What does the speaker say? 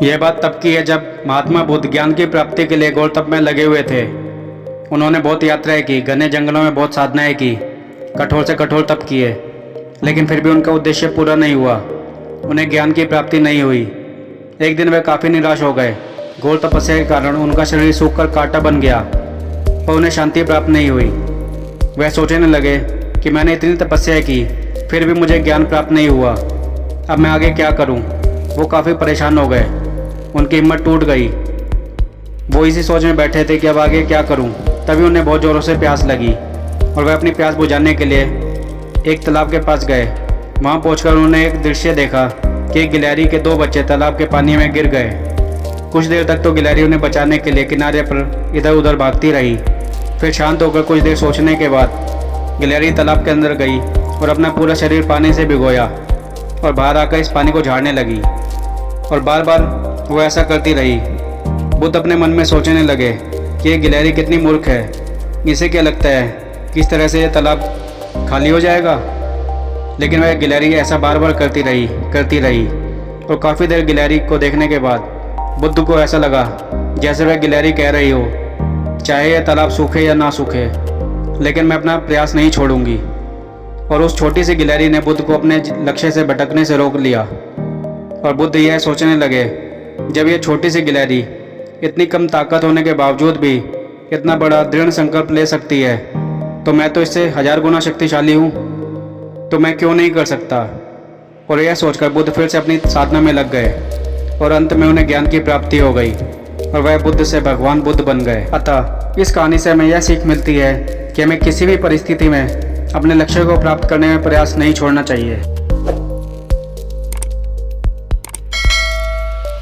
यह बात तब की है जब महात्मा बुद्ध ज्ञान की प्राप्ति के लिए घोर तप में लगे हुए थे। उन्होंने बहुत यात्राएं की, घने जंगलों में बहुत साधनाएं की, कठोर से कठोर तप किए, लेकिन फिर भी उनका उद्देश्य पूरा नहीं हुआ। उन्हें ज्ञान की प्राप्ति नहीं हुई। एक दिन वे काफ़ी निराश हो गए। घोर तपस्या के कारण उनका शरीर सूखकर कांटा बन गया, पर उन्हें शांति प्राप्त नहीं हुई। वह सोचने लगे कि मैंने इतनी तपस्या की, फिर भी मुझे ज्ञान प्राप्त नहीं हुआ। अब मैं आगे क्या करूं? वो काफ़ी परेशान हो गए। उनकी हिम्मत टूट गई। वो इसी सोच में बैठे थे कि अब आगे क्या करूं। तभी उन्हें बहुत ज़ोरों से प्यास लगी और वह अपनी प्यास बुझाने के लिए एक तालाब के पास गए। वहां पहुंचकर उन्होंने एक दृश्य देखा कि एक गिलहरी के 2 बच्चे तालाब के पानी में गिर गए। कुछ देर तक तो गिलहरी उन्हें बचाने के लिए किनारे पर इधर उधर भागती रही। फिर शांत होकर कुछ देर सोचने के बाद गिलहरी तालाब के अंदर गई और अपना पूरा शरीर पानी से भिगोया और बाहर आकर इस पानी को झाड़ने लगी, और बार बार वो ऐसा करती रही। बुद्ध अपने मन में सोचने लगे कि ये गिलहरी कितनी मूर्ख है। इसे क्या लगता है कि इस तरह से ये तालाब खाली हो जाएगा? लेकिन वह गिलहरी ऐसा बार बार करती रही और काफ़ी देर गिलहरी को देखने के बाद बुद्ध को ऐसा लगा जैसे वह गिलहरी कह रही हो, चाहे यह तालाब सूखे या ना सूखे, लेकिन मैं अपना प्रयास नहीं छोड़ूंगी। और उस छोटी सी गिलहरी ने बुद्ध को अपने लक्ष्य से भटकने से रोक लिया। और बुद्ध यह सोचने लगे, जब यह छोटी सी गिलहरी इतनी कम ताकत होने के बावजूद भी इतना बड़ा दृढ़ संकल्प ले सकती है, तो मैं तो इससे 1000 गुना शक्तिशाली हूँ, तो मैं क्यों नहीं कर सकता। और यह सोचकर बुद्ध फिर से अपनी साधना में लग गए और अंत में उन्हें ज्ञान की प्राप्ति हो गई और वह बुद्ध से भगवान बुद्ध बन गए। अतः इस कहानी से हमें यह सीख मिलती है कि हमें किसी भी परिस्थिति में अपने लक्ष्य को प्राप्त करने में प्रयास नहीं छोड़ना चाहिए।